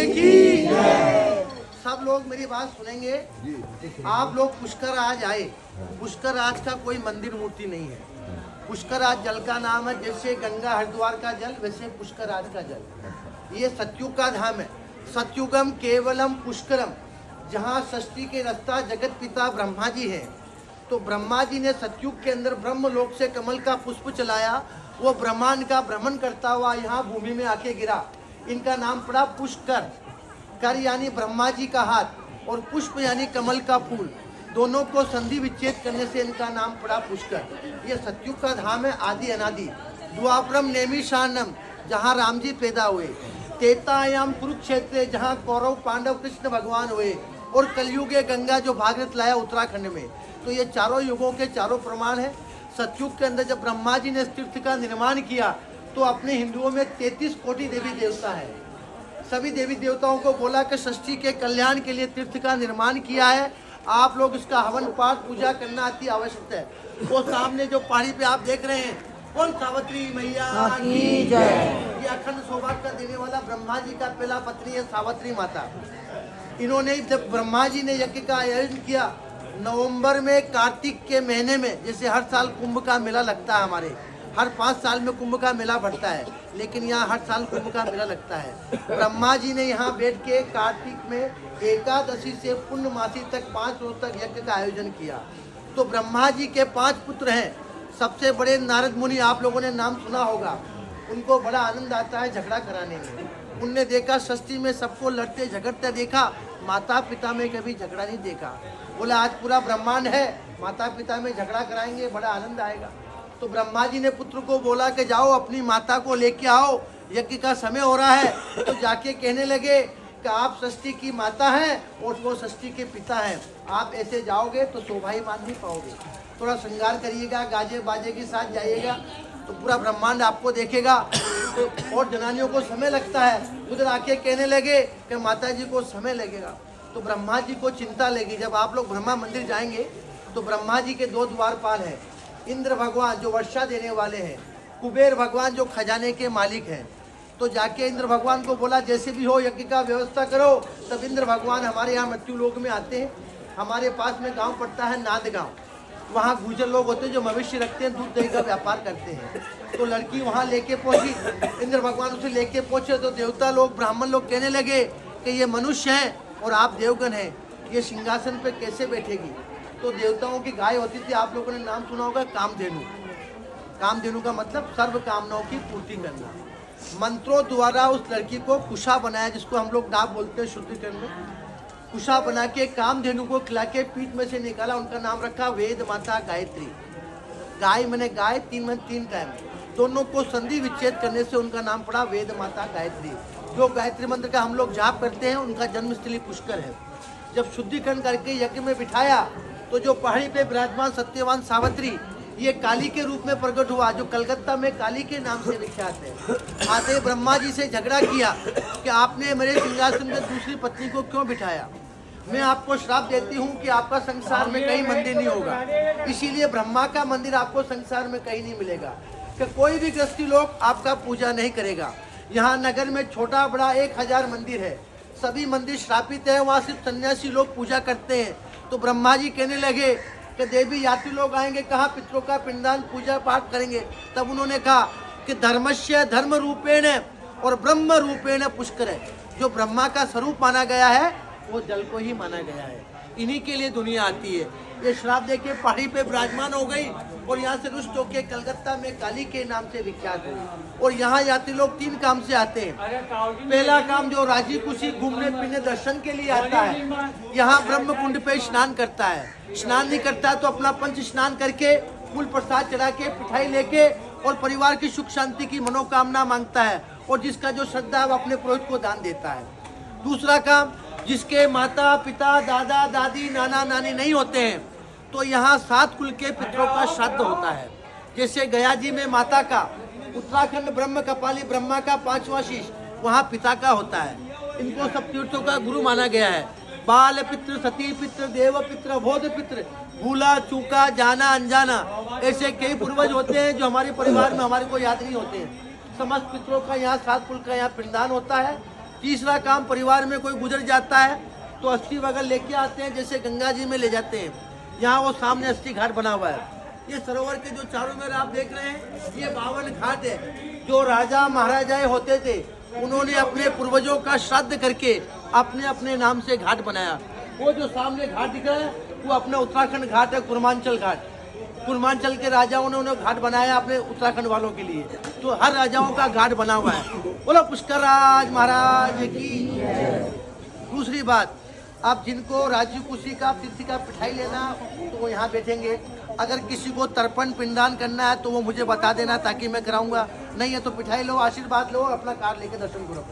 की सब लोग मेरी बात सुनेंगे। आप लोग पुष्कर आज आए। पुष्कर आज का कोई मंदिर मूर्ति नहीं है। पुष्कर आज जल का नाम है। जैसे गंगा हरिद्वार का जल, वैसे पुष्कर आज का जल। ये सतयुग का धाम है। सतयुगम केवलम पुष्करम, जहाँ सृष्टि के रस्ता जगत पिता ब्रह्मा जी है। तो ब्रह्मा जी ने सतयुग के अंदर ब्रह्म लोक से कमल का पुष्प चलाया। वो ब्रह्मांड का भ्रमण करता हुआ यहाँ भूमि में आके गिरा। इनका नाम पड़ा पुष्कर। कर यानी ब्रह्मा जी का हाथ और पुष्प यानी कमल का फूल, दोनों को संधि विच्छेद करने से इनका नाम पड़ा पुष्कर। ये सतयुग का धाम है, आदि अनादि। द्वापरम नेमिशानम, जहाँ राम जी पैदा हुए। तेतायाम कुरुक्षेत्र, जहाँ कौरव पांडव कृष्ण भगवान हुए। और कलयुगे गंगा, जो भागीरथ लाया उत्तराखंड में। तो ये चारों युगों के चारों प्रमाण है। सतयुग के अंदर जब ब्रह्मा जी ने इस तीर्थ का निर्माण किया तो अपने हिंदुओं में 33 कोटि देवी देवता है। सभी देवी देवताओं को बोला कि सृष्टि के कल्याण के लिए तीर्थ का निर्माण किया है। आप लोग इसका हवन पाठ पूजा करना अति आवश्यक है। वो सामने जो पहाड़ी पे आप देख रहे हैं, कौन? सावित्री मैया की जय। ये अखंड सौभाग्य का देने वाला ब्रह्मा जी का पहला पत्नी है सावित्री माता। इन्होंने जब ब्रह्मा जी ने यज्ञ का आयोजन किया नवंबर में, कार्तिक के महीने में, जैसे हर साल कुंभ का मेला लगता है हमारे, हर 5 साल में कुंभ का मेला बढ़ता है, लेकिन यहाँ हर साल कुंभ का मेला लगता है। ब्रह्मा जी ने यहाँ बैठ के कार्तिक में एकादशी से पूर्णमासी तक 5 रोज तक यज्ञ का आयोजन किया। तो ब्रह्मा जी के 5 पुत्र हैं। सबसे बड़े नारद मुनि, आप लोगों ने नाम सुना होगा। उनको बड़ा आनंद आता है झगड़ा कराने में। उनने देखा सृष्टि में सबको लड़ते झगड़ते देखा, माता पिता में कभी झगड़ा नहीं देखा। बोला आज पूरा ब्रह्मांड है, माता पिता में झगड़ा कराएंगे, बड़ा आनंद आएगा। तो ब्रह्मा जी ने पुत्र को बोला कि जाओ अपनी माता को लेके आओ, यज्ञ का समय हो रहा है। तो जाके कहने लगे कि आप सृष्टि की माता हैं और वो सृष्टि के पिता हैं। आप ऐसे जाओगे तो शोभा ही मान नहीं पाओगे। थोड़ा श्रृंगार करिएगा, गाजे बाजे के साथ जाइएगा तो पूरा ब्रह्मांड आपको देखेगा। तो और जनानियों को समय लगता है, उधर आके कहने लगे कि माता जी को समय लगेगा। तो ब्रह्मा जी को चिंता लगी। जब आप लोग ब्रह्मा मंदिर जाएंगे तो ब्रह्मा जी के 2 द्वारपाल हैं। इंद्र भगवान जो वर्षा देने वाले हैं, कुबेर भगवान जो खजाने के मालिक हैं। तो जाके इंद्र भगवान को बोला जैसे भी हो यज्ञ का व्यवस्था करो। तब इंद्र भगवान हमारे यहाँ मृत्यु लोक में आते हैं। हमारे पास में गांव पड़ता है नाद गांव। वहाँ गुर्जर लोग होते हैं जो मवेशी रखते हैं, दूध दही का व्यापार करते हैं। तो लड़की वहाँ लेके पहुँची। इंद्र भगवान उसे लेके पहुँचे तो देवता लोग ब्राह्मण लोग कहने लगे कि ये मनुष्य हैं और आप देवगण हैं, ये सिंहासन पे कैसे बैठेगी? तो देवताओं की गाय होती थी, आप लोगों ने नाम सुना होगा, कामधेनु। कामधेनु का मतलब सर्व कामनाओं की पूर्ति करना। मंत्रों द्वारा उस लड़की को कुशा बनाया, जिसको हम लोग नाम बोलते हैं शुद्धिकरण में। कुशा बना के कामधेनु को खिला के पीठ में से निकाला। उनका नाम रखा वेद माता गायत्री। गाय मैंने गाय, 3 मन 3 टाइम, दोनों को संधि विच्छेद करने से उनका नाम पड़ा वेद माता गायत्री। जो गायत्री मंत्र का हम लोग जाप करते हैं, उनका जन्मस्थली पुष्कर है। जब शुद्धिकरण करके यज्ञ में बिठाया तो जो पहाड़ी पे विराजमान सत्यवान सावित्री, ये काली के रूप में प्रकट हुआ, जो कलकत्ता में काली के नाम से विख्यात है। आते ब्रह्मा जी से झगड़ा किया कि आपने मेरे सिंहासन में दूसरी पत्नी को क्यों बिठाया? मैं आपको श्राप देती हूँ कि आपका संसार में कहीं मंदिर नहीं होगा। इसीलिए ब्रह्मा का मंदिर आपको संसार में कहीं नहीं मिलेगा, कि कोई भी गृहस्थी लोग आपका पूजा नहीं करेगा। यहाँ नगर में छोटा बड़ा 1000 मंदिर है, सभी मंदिर श्रापित है। वहाँ सिर्फ सन्यासी लोग पूजा करते हैं। तो ब्रह्मा जी कहने लगे कि देवी यात्री लोग आएंगे, कहाँ पितरों का पिंडदान पूजा पाठ करेंगे? तब उन्होंने कहा कि धर्मस्य धर्म रूपेण और ब्रह्म रूपेण पुष्कर है। जो ब्रह्मा का स्वरूप माना गया है वो जल को ही माना गया है। इन्हीं के लिए दुनिया आती है। ये श्राप देके पहाड़ी पे विराजमान हो गई और यहाँ से रुष्ट होके कलकत्ता में काली के नाम से विख्यात हुई। और यहाँ यात्री लोग 3 काम से आते हैं। पहला काम जो राजी खुशी घूमने पीने दर्शन के लिए आता है, यहाँ ब्रह्म कुंड पे स्नान करता है। स्नान नहीं करता तो अपना पंच स्नान करके फूल प्रसाद चढ़ा के पिठाई लेके और परिवार की सुख शांति की मनोकामना मांगता है। और जिसका जो श्रद्धा है वो अपने पुरोहित को दान देता है। दूसरा काम, जिसके माता पिता दादा दादी नाना नानी नहीं होते हैं तो यहाँ 7 कुल के पितरों का श्राद्ध होता है। जैसे गया जी में माता का, उत्तराखंड ब्रह्म कपाली ब्रह्मा का 5वां शीश वहाँ पिता का होता है। इनको सब तीर्थों का गुरु माना गया है। बाल पितृ, सती पितृ, देव पितृ, बोध पितृ, भूला चूका जाना अनजाना, ऐसे कई पूर्वज होते हैं जो हमारे परिवार में हमारे को याद नहीं होते हैं। समस्त पितरों का यहाँ 7 कुल का यहाँ पिंडदान होता है। तीसरा काम, परिवार में कोई गुजर जाता है तो अस्थि वगैरह लेके आते हैं, जैसे गंगा जी में ले जाते हैं। यहाँ वो सामने अस्थि घाट बना हुआ है। ये सरोवर के जो चारों मेर आप देख रहे हैं, ये 52 घाट है। जो राजा महाराजाएं होते थे, उन्होंने अपने पूर्वजों का श्राद्ध करके अपने अपने नाम से घाट बनाया। वो जो सामने घाट दिख रहा है, वो अपना उत्तराखंड घाट है, कुर्मांचल घाट। कुर्मांचल के राजाओं ने उन्हें घाट बनाया अपने उत्तराखंड वालों के लिए। तो हर राजाओं का घाट बना हुआ है। बोलो पुष्कर राज महाराज की। दूसरी बात, आप जिनको राजीव कुशी का तिथि का पिठाई लेना, तो वो यहाँ बैठेंगे। अगर किसी को तर्पण पिंडदान करना है तो वो मुझे बता देना, ताकि मैं कराऊंगा। नहीं है तो पिठाई लो, आशीर्वाद लो, अपना कार लेके दर्शन करो।